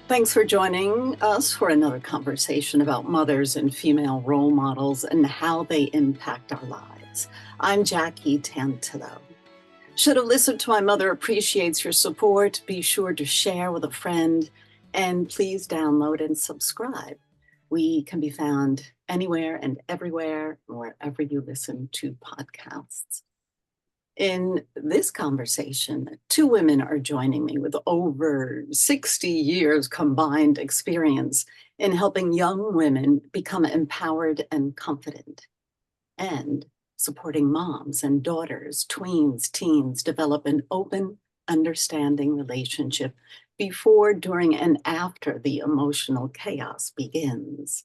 Thanks for joining us for another conversation about mothers and female role models and how they impact our lives. I'm Jackie Tantillo. Should have listened to My Mother appreciates your support. Be sure to share with a friend and please download and subscribe. We can be found anywhere and everywhere, wherever you listen to podcasts. In this conversation, two women are joining me with over 60 years combined experience in helping young women become empowered and confident, and supporting moms and daughters, tweens, teens develop an open, understanding relationship before, during, and after the emotional chaos begins.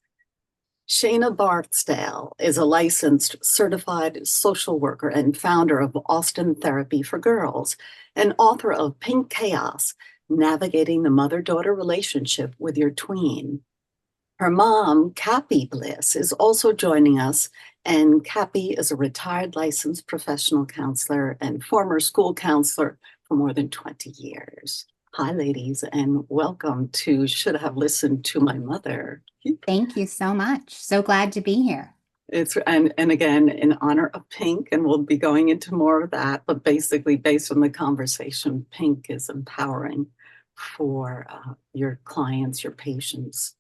Shayna Barksdale is a licensed certified social worker and founder of Austin Therapy for Girls, and author of Pink Chaos, Navigating the Mother-Daughter Relationship with Your Tween. Her mom, Kappie BLISS, is also joining us, and Kappie is a retired licensed professional counselor and former school counselor for more than 20 years. Hi, ladies, and welcome to Should Have Listened to My Mother. Thank you so much. So glad to be here. And again, in honor of Pink, and we'll be going into more of that, but basically based on the conversation, Pink is empowering for your clients, your patients,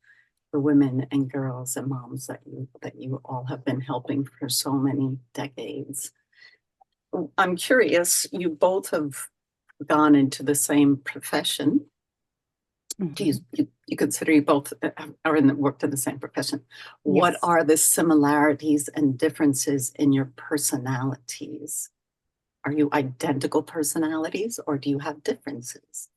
the women and girls and moms that you all have been helping for so many decades. I'm curious, you both have gone into the same profession. Do you consider you both are worked in the same profession? Yes. What are the similarities and differences in your personalities? Are you identical personalities, or do you have differences?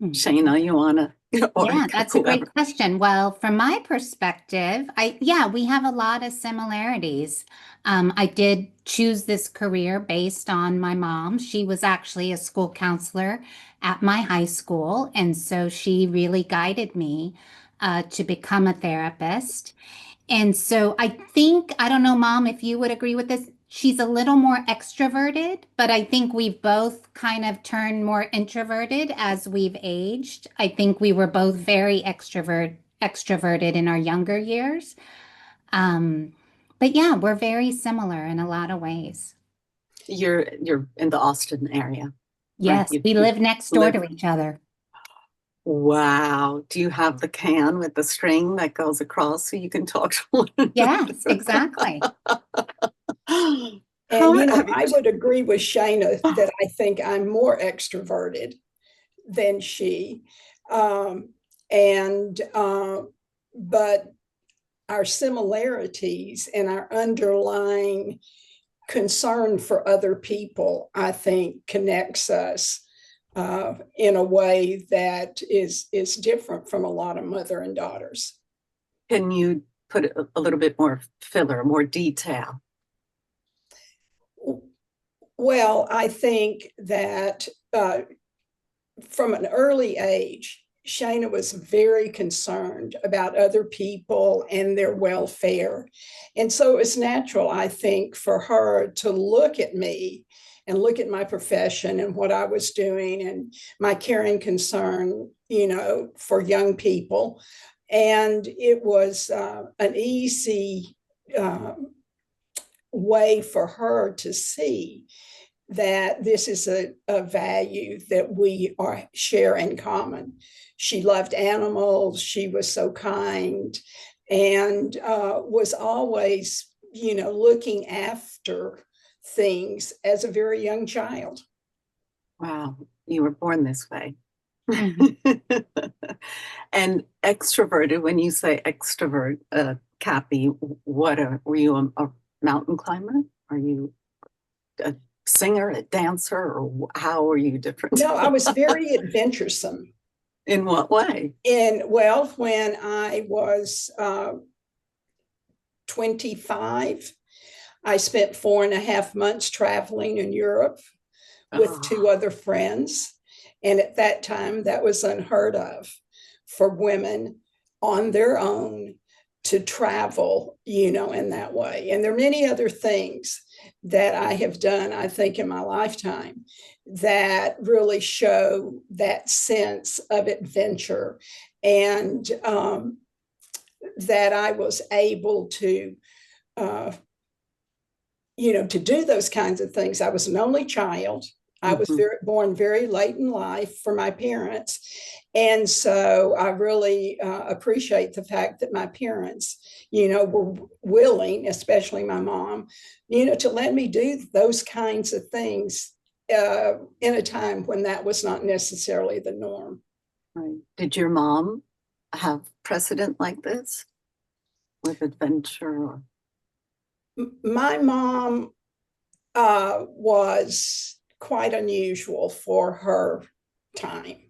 Shayna, you wanna? Yeah, that's a great question. Well, from my perspective, we have a lot of similarities. I did choose this career based on my mom. She was actually a school counselor at my high school, and so she really guided me to become a therapist. And so I think, I don't know, Mom, if you would agree with this, she's a little more extroverted, but I think we've both kind of turned more introverted as we've aged. I think we were both very extroverted in our younger years. But yeah, we're very similar in a lot of ways. You're in the Austin area. Yes, right? We live next door to each other. Wow. Do you have the can with the string that goes across so you can talk to one another? Yes, exactly. And I would agree with Shayna that I think I'm more extroverted than she. But our similarities and our underlying concern for other people, I think, connects us in a way that is different from a lot of mother and daughters. Can you put a little bit more filler, more detail? Well, I think that from an early age, Shayna was very concerned about other people and their welfare. And so it's natural, I think, for her to look at me and look at my profession and what I was doing and my caring concern, for young people. And it was an easy way for her to see that this is a value that we share in common. She loved animals. She was so kind and was always, looking after things as a very young child. Wow, you were born this way. And extroverted, when you say extrovert, Kappie, were you a mountain climber? Are you a singer, a dancer, or how are you different? No, I was very adventuresome. In what way? When I was 25, I spent 4.5 months traveling in Europe with 2 other friends. And at that time, that was unheard of for women on their own to travel, in that way. And there are many other things that I have done, I think, in my lifetime that really show that sense of adventure, and that I was able to, to do those kinds of things. I was an only child. I was born very late in life for my parents. And so I really appreciate the fact that my parents, were willing, especially my mom, to let me do those kinds of things in a time when that was not necessarily the norm. Right. Did your mom have precedent like this with adventure? My mom was quite unusual for her time,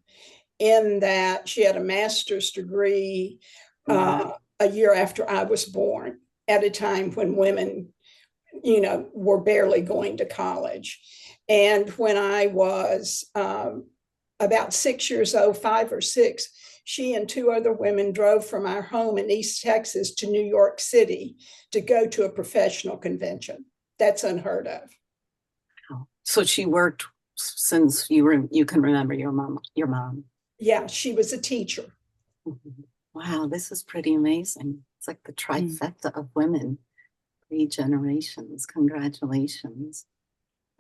in that she had a master's degree a year after I was born, at a time when women, were barely going to college. And when I was about 6 years old, 5 or 6, she and 2 other women drove from our home in East Texas to New York City to go to a professional convention. That's unheard of. So she worked since you can remember your mom. Yeah, she was a teacher. Wow, this is pretty amazing. It's like the trifecta of women, 3 generations. Congratulations.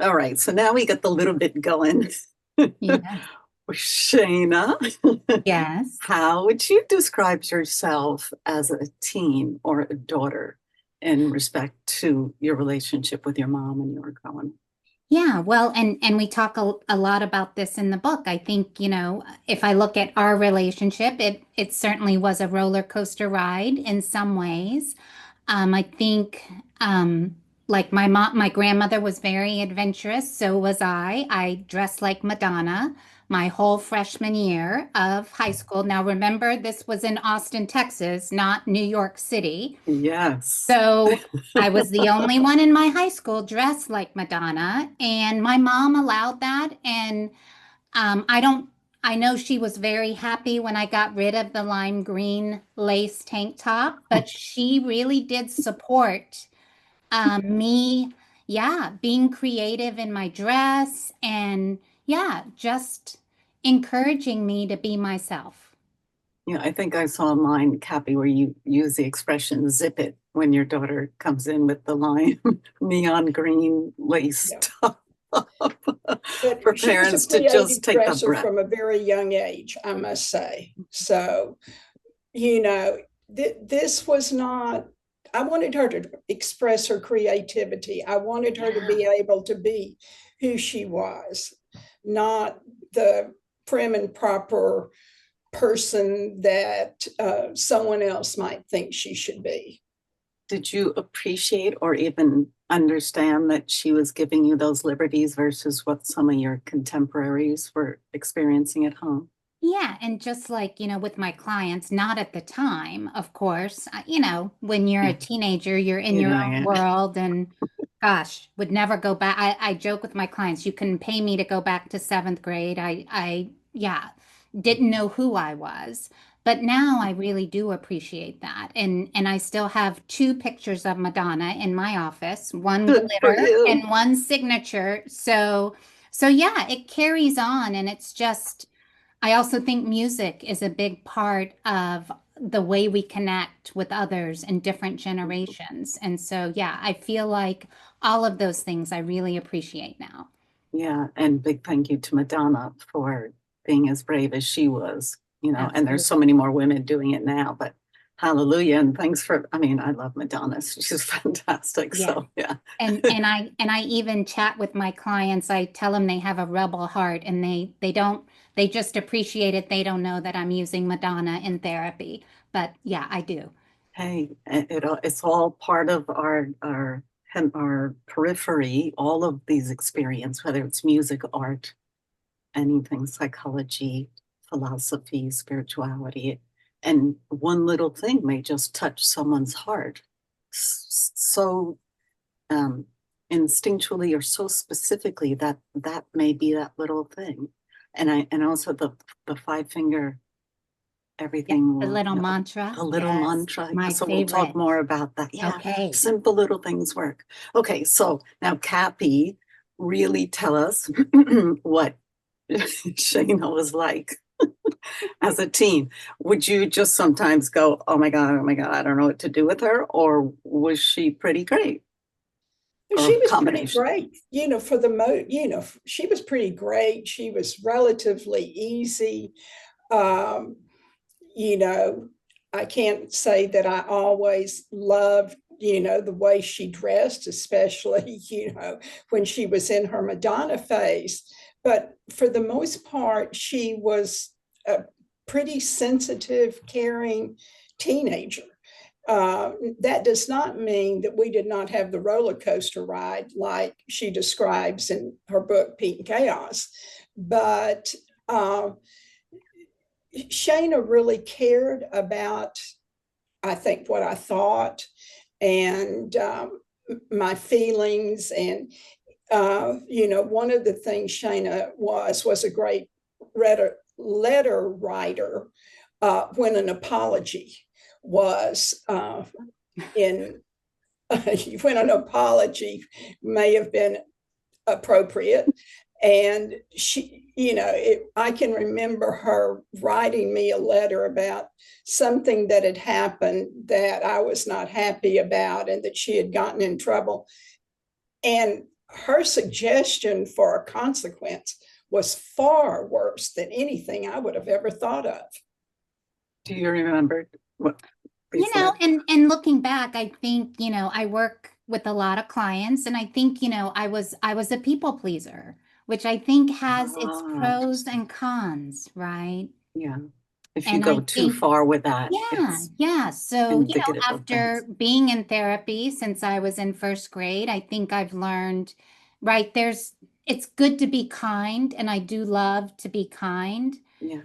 All right, so now we get the little bit going. Yeah. Shayna, Yes. how would you describe yourself as a teen or a daughter in respect to your relationship with your mom when you were growing up? Yeah, well, and we talk a lot about this in the book. I think, if I look at our relationship, it certainly was a roller coaster ride in some ways. I think, like my grandmother was very adventurous, so was I. I dressed like Madonna my whole freshman year of high school. Now, remember, this was in Austin, Texas, not New York City. Yes. So I was the only one in my high school dressed like Madonna, and my mom allowed that. And I know she was very happy when I got rid of the lime green lace tank top, but she really did support me, yeah, being creative in my dress, and yeah, just encouraging me to be myself. Yeah, I think I saw mine, Kappie, where you use the expression zip it when your daughter comes in with the lime neon green lace top. But For she was parents a to just creative take a dresser breath. from a very young age, I must say. So, this was not, I wanted her to express her creativity. I wanted her to be able to be who she was, not the prim and proper person that someone else might think she should be. Did you appreciate or even understand that she was giving you those liberties versus what some of your contemporaries were experiencing at home? Yeah, and just like, with my clients, not at the time, of course. When you're a teenager, you're in your own world, and gosh, would never go back. I joke with my clients, you can pay me to go back to 7th grade. Yeah, didn't know who I was. But now I really do appreciate that. And I still have 2 pictures of Madonna in my office, one Good for glitter you. and one signature. So yeah, it carries on, and it's just I also think music is a big part of the way we connect with others in different generations. And so, yeah, I feel like all of those things I really appreciate now. Yeah, and big thank you to Madonna for being as brave as she was, and there's so many more women doing it now, but hallelujah. And thanks for, I love Madonna. She's fantastic. Yeah. So yeah. And I even chat with my clients. I tell them they have a rebel heart, and they just appreciate it. They don't know that I'm using Madonna in therapy. But yeah, I do. Hey, it's all part of our periphery, all of these experience, whether it's music, art, anything, psychology, philosophy, spirituality, and one little thing may just touch someone's heart so instinctually or so specifically that may be that little thing. And also the 5-finger everything A will, little mantra. a little Yes, mantra. my So we'll talk favorite. more about that. Yeah, Okay. simple little things work. Okay, so now Kappie, really tell us what Shayna was like as a teen. Would you just sometimes go, oh my God, I don't know what to do with her? Or was she pretty great? She Or was pretty combination? great, for she was pretty great. She was relatively easy. Um, you know, I can't say that I always loved, the way she dressed, especially, when she was in her Madonna phase. But for the most part, she was a pretty sensitive, caring teenager. That does not mean that we did not have the roller coaster ride like she describes in her book, Pete and Chaos. But Shayna really cared about, I think, what I thought and my feelings. And, one of the things Shayna was a great letter writer when an apology was in when an apology may have been appropriate. And she, I can remember her writing me a letter about something that had happened that I was not happy about and that she had gotten in trouble. And her suggestion for a consequence was far worse than anything I would have ever thought of. Do you remember what? And looking back, I think, I work with a lot of clients, and I think, I was a people pleaser, which I think has its pros and cons, right? Yeah. If you And go I too think, far with that, it's yeah. So, indicative of after things. being in therapy since I was in first grade, I think I've learned, right, it's good to be kind, and I do love to be kind. Yeah.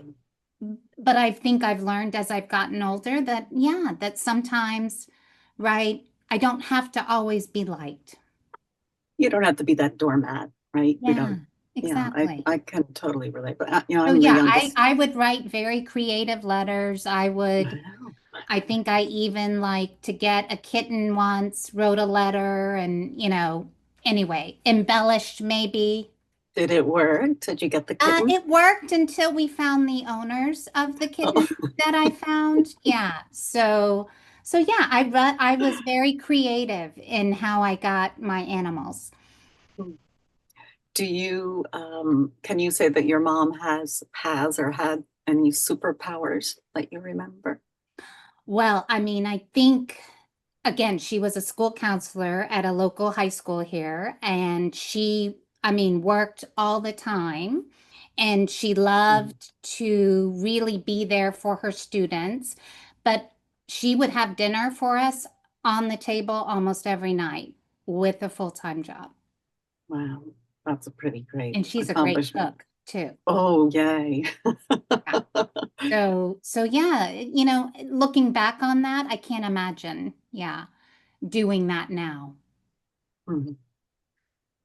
But I think I've learned as I've gotten older that, yeah, that sometimes, right, I don't have to always be liked. You don't have to be that doormat, right? We Yeah, don't, exactly. I can totally relate, but So I'm the yeah, youngest. I would write very creative letters. I think I even like to get a kitten once, wrote a letter and, anyway, embellished maybe. Did it work? Did you get the kitten? It worked until we found the owners of the Oh. kitten that I found. Yeah. So yeah, I was very creative in how I got my animals. Do you, can you say that your mom has or had any superpowers that you remember? Well, I mean, I think again, she was a school counselor at a local high school here, and she, I mean, worked all the time, and she loved to really be there for her students. But she would have dinner for us on the table almost every night with a full-time job. Wow, that's a pretty great And she's a great accomplishment. cook too. Oh, yay. Yeah. So yeah, looking back on that, I can't imagine, yeah, doing that now. Mhm.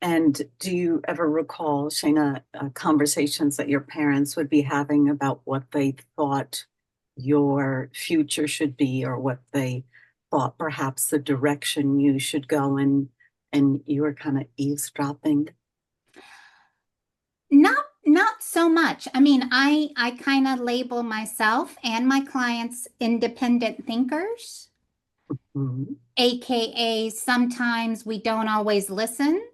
And do you ever recall, Shayna, conversations that your parents would be having about what they thought your future should be, or what they thought perhaps the direction you should go in, and you were kind of eavesdropping? Not so much. I mean, I kind of label myself and my clients independent thinkers, Mhm. aka sometimes we don't always listen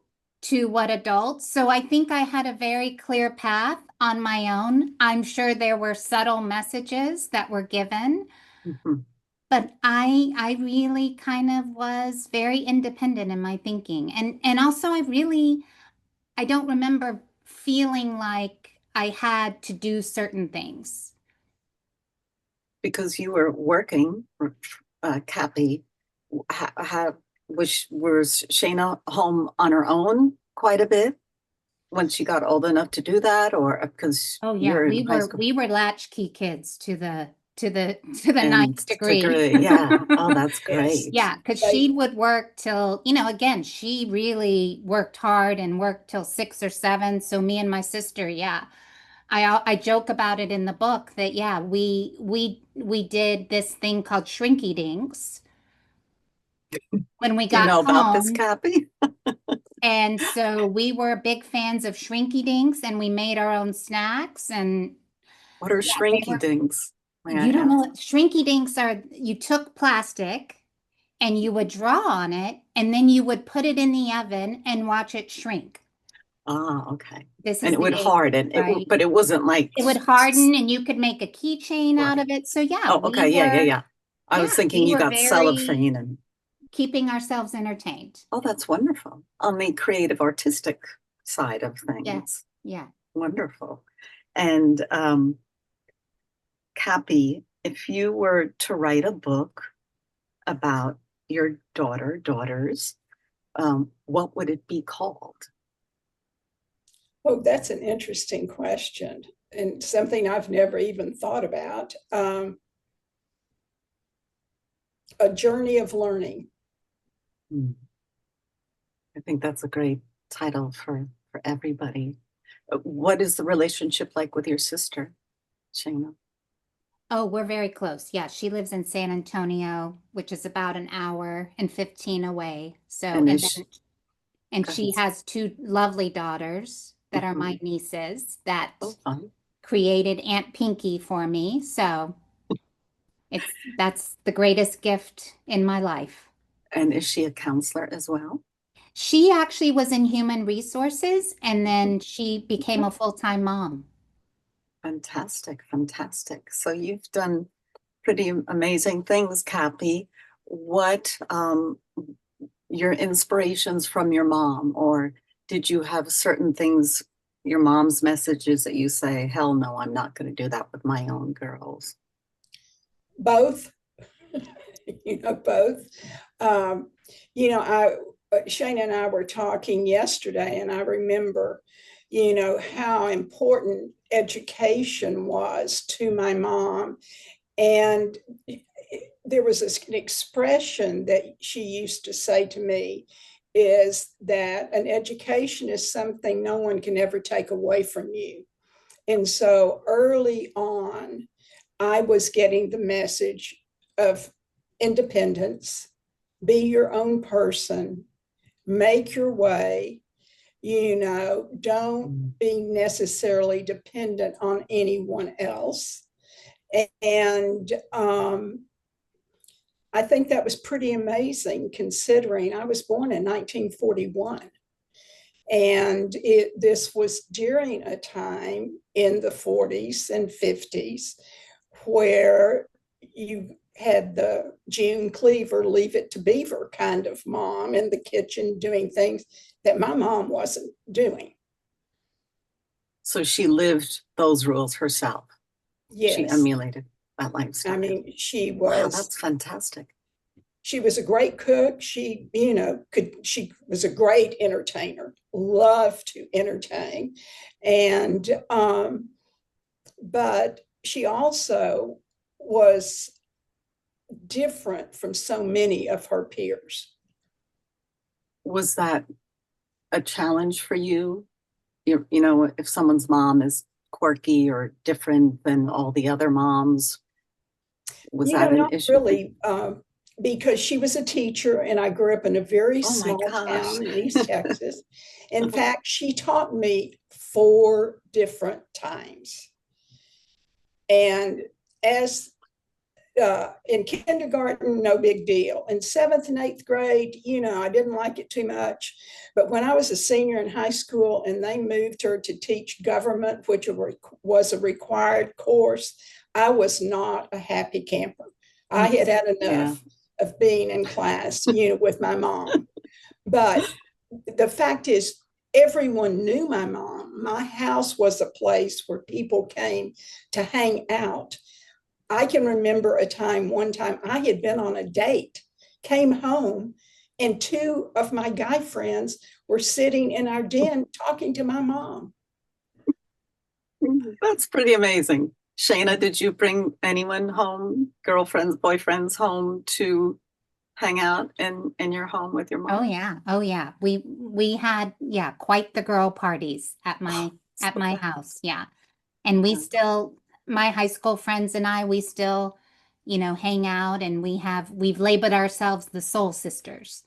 to what adults. So I think I had a very clear path on my own. I'm sure there were subtle messages that were given, Mhm. but I really kind of was very independent in my thinking. And also I don't remember feeling like I had to do certain things. Because you were working for Kappie, was Shayna home on her own quite a bit when she got old enough to do that, or because Oh yeah, you're in high school? we were latchkey kids to the And ninth to degree. agree, yeah. Oh, that's Yes. great. Yeah, because she would work till, again, she really worked hard and worked till 6 or 7. So me and my sister, yeah. I joke about it in the book that yeah, we did this thing called Shrinky Dinks when we Do you got know about this, home. Kappie? And so we were big fans of Shrinky Dinks and we made our own snacks and What are yeah, they shrinky were, dinks? May I you don't know ask? what Shrinky Dinks are. You took plastic and you would draw on it and then you would put it in the oven and watch it shrink. Ah, okay. This And is it the would days, harden. right? But it wasn't like It would harden and you could make a keychain out right. of it. So yeah, Oh, okay. Yeah. I was thinking we you were got very cellophane and keeping ourselves entertained. oh, that's wonderful. On the creative artistic side of Yeah, things. yeah. Wonderful. And Kappie, if you were to write a book about your daughters, what would it be called? Oh, that's an interesting question and something I've never even thought about. A journey of learning. Hmm. I think that's a great title for everybody. What is the relationship like with your sister, Shayna? Oh, we're very close. Yeah, she lives in San Antonio, which is about an hour and 15 away. So, And and is she, then, and go ahead. she has two lovely daughters that are my Mhm. nieces that Oh, fun. created Aunt Pinky for me. So that's the greatest gift in my life. And is she a counselor as well? She actually was in human resources and then she became a full-time mom. Fantastic, fantastic. So you've done pretty amazing things, Kappie. What your inspirations from your mom, or did you have certain things, your mom's messages that you say, hell no, I'm not going to do that with my own girls? Both, both. Um, Shayna and I were talking yesterday, and I remember, how important education was to my mom. And there was an expression that she used to say to me is that an education is something no one can ever take away from you. And so early on, I was getting the message of independence, be your own person, make your way, don't be necessarily dependent on anyone else. And I think that was pretty amazing considering I was born in 1941. And this was during a time in the 40s and 50s where you had the June Cleaver, leave it to Beaver kind of mom in the kitchen doing things that my mom wasn't doing. So she lived those rules herself. She Yes. emulated that lifestyle. I mean, Wow, that's fantastic. She was a great cook. She was a great entertainer, loved to entertain. And, but she also was different from so many of her peers. Was that a challenge for you? If someone's mom is quirky or different than all the other moms, was that an Not issue? really, because she was a teacher and I grew up in a very small town in East Texas. In fact, she taught me 4 different times. And as in kindergarten, no big deal. In 7th and 8th grade, I didn't like it too much. But when I was a senior in high school and they moved her to teach government, which was a required course, I was not a happy camper. I had had enough of being in class, with my mom. But the fact is, everyone knew my mom. My house was a place where people came to hang out. I can remember one time I had been on a date, came home, and 2 of my guy friends were sitting in our den talking to my mom. That's pretty amazing. Shayna, did you bring anyone home, girlfriends, boyfriends home to hang out in your home with your mom? Oh yeah. We had quite the girl parties at my house. Yeah. And we Yeah. still, my high school friends and I, we still, hang out, and we've labeled ourselves the Soul Sisters.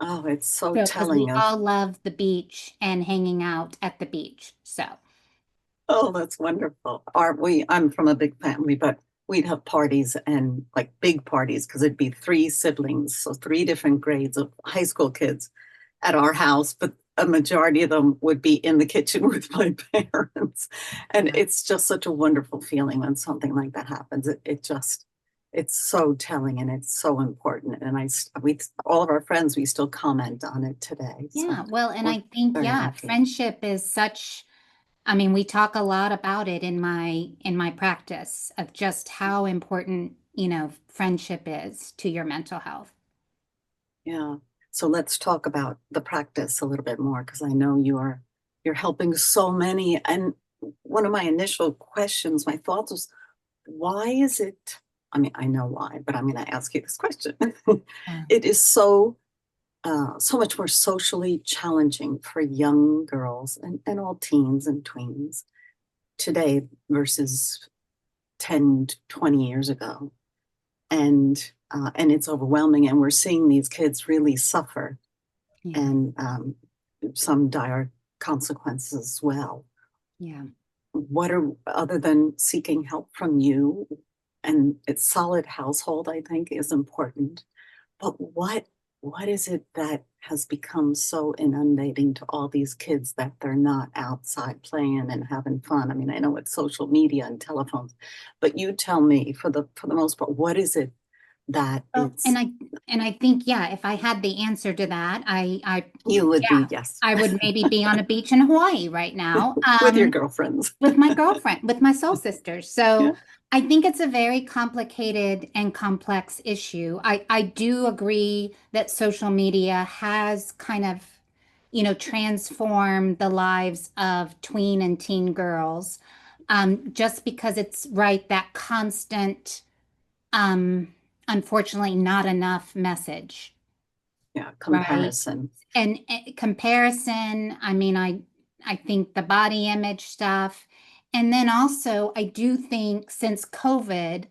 Oh, it's so So, because we telling of, all love the beach and hanging out at the beach. So, oh, that's wonderful. I'm from a big family, but we'd have parties and like big parties because it'd be three siblings, so three different grades of high school kids at our house, but a majority of them would be in the kitchen with my parents. And it's just such a wonderful feeling when something like that happens. It's so telling and it's so important. And all of our friends, we still comment on it today. yeah, So well, and we're I think, very yeah, lucky. friendship is such, I mean, we talk a lot about it in my practice of just how important, friendship is to your mental health. Yeah. So let's talk about the practice a little bit more because I know you're helping so many. And one of my initial questions, my thoughts was, why is it? I mean, I know why, but I'm going to ask you this question. Yeah. It is so much more socially challenging for young girls and all teens and tweens today versus 10, 20 years ago. And it's overwhelming. And we're seeing these kids really suffer Yeah. and some dire consequences as well. Yeah. What are, other than seeking help from you, and it's solid household, I think, is important. But what is it that has become so inundating to all these kids that they're not outside playing and having fun? I mean, I know it's social media and telephones, but you tell me for the most part, what is it that Oh, it's and I think, yeah, if I had the answer to that, you would yeah, be, yes, I would maybe be on a beach in Hawaii right now. with your girlfriends. With my girlfriend, with my soul sisters. Yeah. So I think it's a very complicated and complex issue. I do agree that social media has kind of, transformed the lives of tween and teen girls, just because it's right, that constant, um, unfortunately, not enough message, Yeah, right? comparison. And comparison, I mean, I think the body image stuff. And then also, I do think since COVID,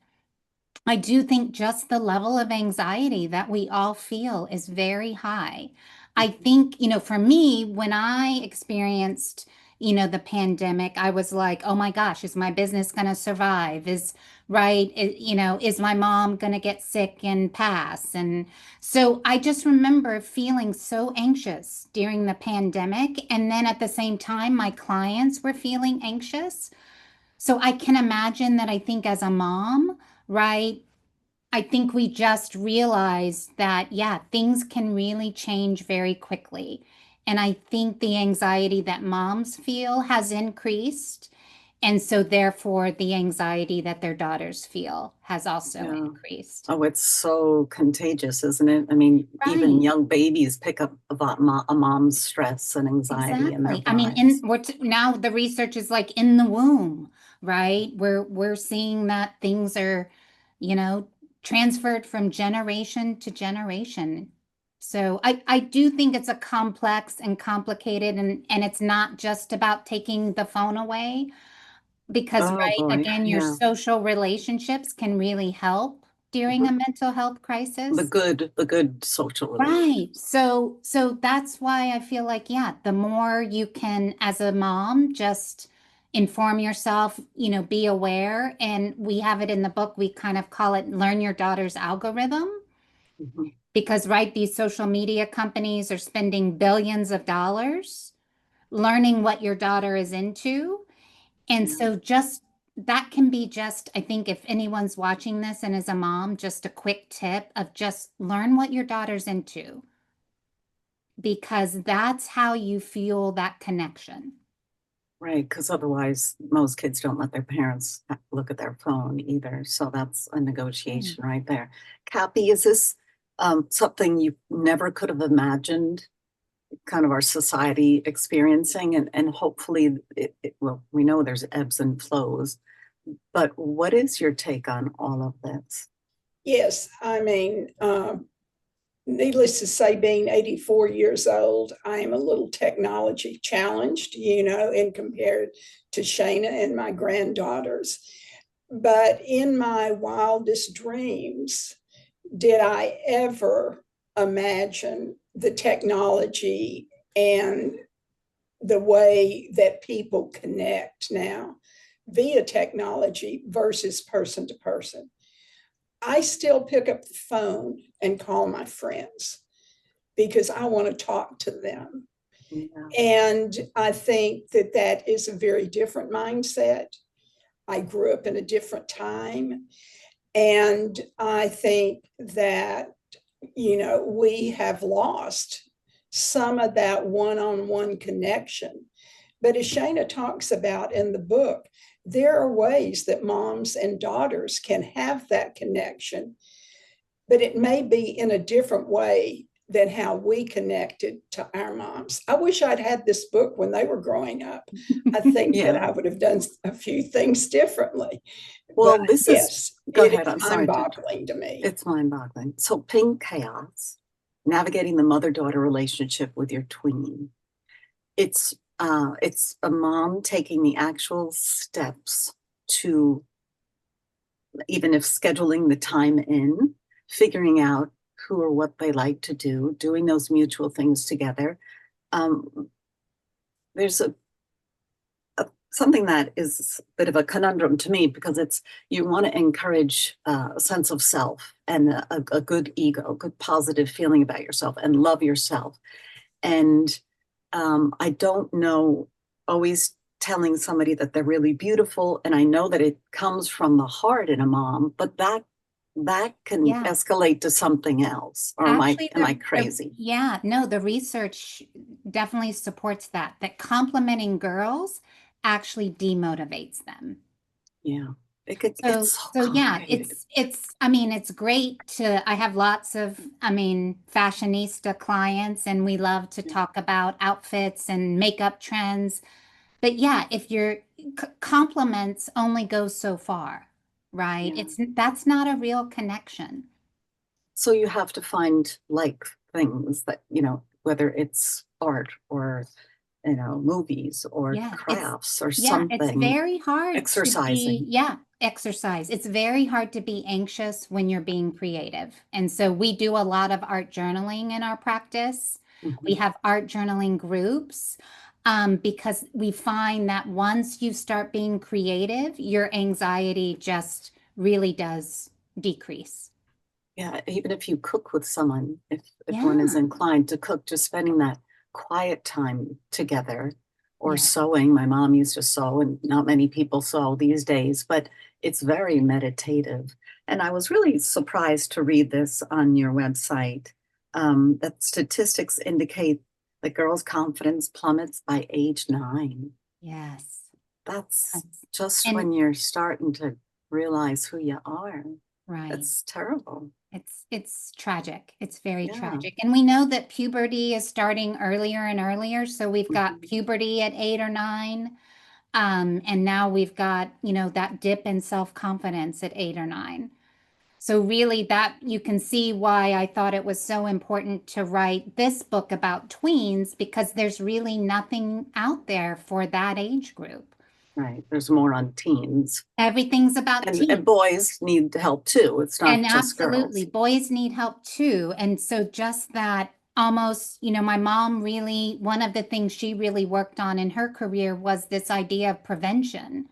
I do think just the level of anxiety that we all feel is very high. I think, for me, when I experienced, the pandemic, I was like, oh my gosh, is my business going to survive? Is my mom going to get sick and pass? And so I just remember feeling so anxious during the pandemic. And then at the same time, my clients were feeling anxious. So I can imagine that I think as a mom, right? I think we just realized that, yeah, things can really change very quickly. And I think the anxiety that moms feel has increased. And so, therefore, the anxiety that their daughters feel has also Yeah. increased. Oh, it's so contagious, isn't it? I mean, even Right. young babies pick up about a mom's stress and anxiety in their Exactly. I mean, lives. now the research is like in the womb, right? We're seeing that things are, you know, transferred from generation to generation. So I do think it's a complex and complicated, and it's not just about taking the phone away, because Oh right, boy, again, your yeah. social relationships can really help during a Mhm. mental health crisis. The good social Right. relations. So that's why I feel like, yeah, the more you can, as a mom, just inform yourself, be aware. And we have it in the book, we kind of call it learn your daughter's algorithm. Mhm. Because, right, these social media companies are spending billions of dollars learning what your daughter is into. And Yeah. so just that can be just, I think if anyone's watching this and is a mom, just a quick tip of just learn what your daughter's into, because that's how you fuel that connection. Right, because otherwise most kids don't let their parents look at their phone either. So that's a Mm. negotiation right there. Kappie, is this something you never could have imagined kind of our society experiencing? And hopefully, well, we know there's ebbs and flows, but what is your take on all of this? Yes, I mean, needless to say, being 84 years old, I am a little technology challenged, in compared to Shayna and my granddaughters. But in my wildest dreams, did I ever imagine the technology and the way that people connect now via technology versus person to person? I still pick up the phone and call my friends because I want to talk to them. Yeah. And I think that that is a very different mindset. I grew up in a different time. And I think that, we have lost some of that one-on-one connection. But as Shayna talks about in the book, there are ways that moms and daughters can have that connection, but it may be in a different way than how we connected to our moms. I wish I'd had this book when they were growing up. I think Yeah. that I would have done a few things differently. Well, But this yes, is, go it ahead, is I'm sorry. mind-boggling to me. It's mind-boggling. So Pink Chaos, navigating the mother-daughter relationship with your tween. It's a mom taking the actual steps to, even if scheduling the time in, figuring out who or what they like to do, doing those mutual things together. There's something that is a bit of a conundrum to me, because it's, you want to encourage a sense of self and a good ego, good positive feeling about yourself, and love yourself. And I don't know, always telling somebody that they're really beautiful, and I know that it comes from the heart in a mom, but that can escalate to something else. Or Actually, am I crazy? Yeah, no, the research definitely supports that complimenting girls actually demotivates them. Yeah. So yeah, I mean, it's great I have lots of, fashionista clients, and we love to talk about outfits and makeup trends. But yeah, if your compliments only go so far, right? Yeah. That's not a real connection. So you have to find like things that, whether it's art or, movies or crafts or something. It's very hard exercising. Exercise. It's very hard to be anxious when you're being creative. And so we do a lot of art journaling in our practice. Mm-hmm. We have art journaling groups, because we find that once you start being creative, your anxiety just really does decrease. Yeah, even if you cook with someone, if one is inclined to cook, just spending that quiet time together, or sewing. My mom used to sew, and not many people sew these days, but it's very meditative. And I was really surprised to read this on your website, that statistics indicate that girls' confidence plummets by age 9. Yes. That's just when you're starting to realize who you are. Right. It's terrible. It's tragic. It's very tragic. And we know that puberty is starting earlier and earlier. So we've got puberty at 8 or 9. And now we've got, that dip in self-confidence at 8 or 9. So really that you can see why I thought it was so important to write this book about tweens, because there's really nothing out there for that age group. Right. There's more on teens. Everything's about teens. And boys need help too. It's not just girls. Absolutely. Boys need help too. And so just that almost, my mom really, one of the things she really worked on in her career was this idea of prevention,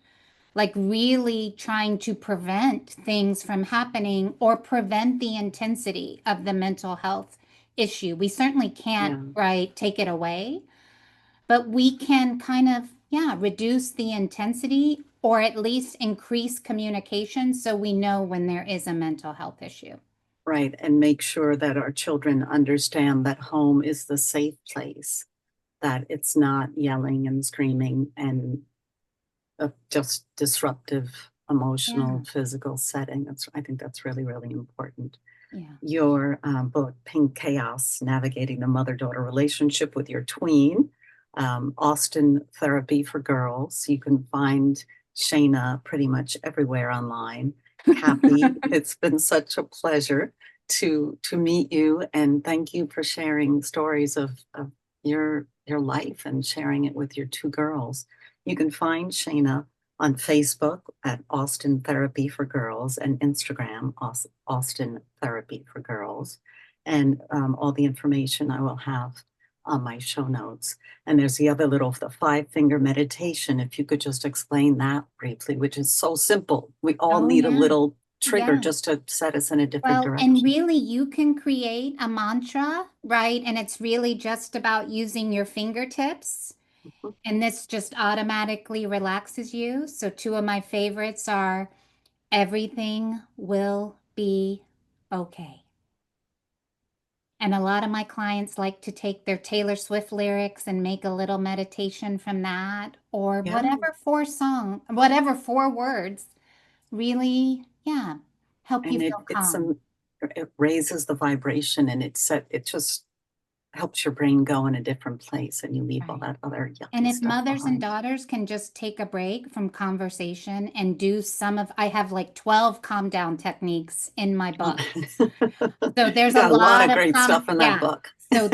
like really trying to prevent things from happening or prevent the intensity of the mental health issue. We certainly can't, take it away, but we can kind of, reduce the intensity, or at least increase communication so we know when there is a mental health issue. Right. And make sure that our children understand that home is the safe place, that it's not yelling and screaming and a just disruptive, emotional, physical setting. I think that's really, really important. Yeah. Your book, Pink Chaos, Navigating the Mother-Daughter Relationship with Your Tween, Austin Therapy for Girls. You can find Shayna pretty much everywhere online. Kappie, it's been such a pleasure to meet you, and thank you for sharing stories of your life and sharing it with your two girls. You can find Shayna on Facebook at Austin Therapy for Girls and Instagram, Austin Therapy for Girls. And all the information I will have on my show notes. And there's the other little, the 5-finger meditation, if you could just explain that briefly, which is so simple. We all need a little trigger just to set us in a different direction. And really you can create a mantra, right? And it's really just about using your fingertips. And this just automatically relaxes you. So 2 of my favorites are everything will be okay. And a lot of my clients like to take their Taylor Swift lyrics and make a little meditation from that, or whatever 4 words really, help you feel calm. It raises the vibration, and it just helps your brain go in a different place, and you leave all that other yucky stuff And if mothers behind. and daughters can just take a break from conversation and do I have like 12 calm down techniques in my book. So there's a lot of great stuff in that book. So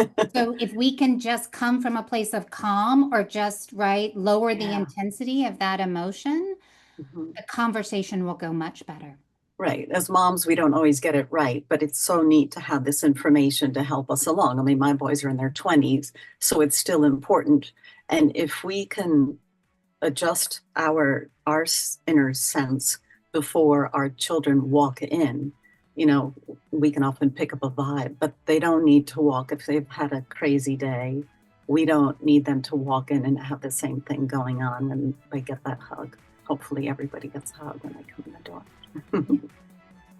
if we can just come from a place of calm, or just lower the intensity of that emotion, the conversation will go much better. Right. As moms, we don't always get it right, but it's so neat to have this information to help us along. I mean, my boys are in their 20s, so it's still important. And if we can adjust our inner sense before our children walk in, we can often pick up a vibe, but they don't need to walk if they've had a crazy day. We don't need them to walk in and have the same thing going on when they get that hug. Hopefully everybody gets a hug when they come in the door.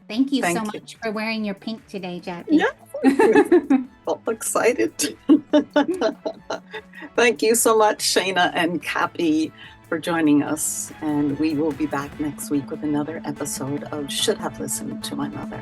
Thank you so much for wearing your pink today, Jackie. Yeah, all excited. Thank you so much, Shayna and Kappie, for joining us. And we will be back next week with another episode of Should Have Listened to My Mother.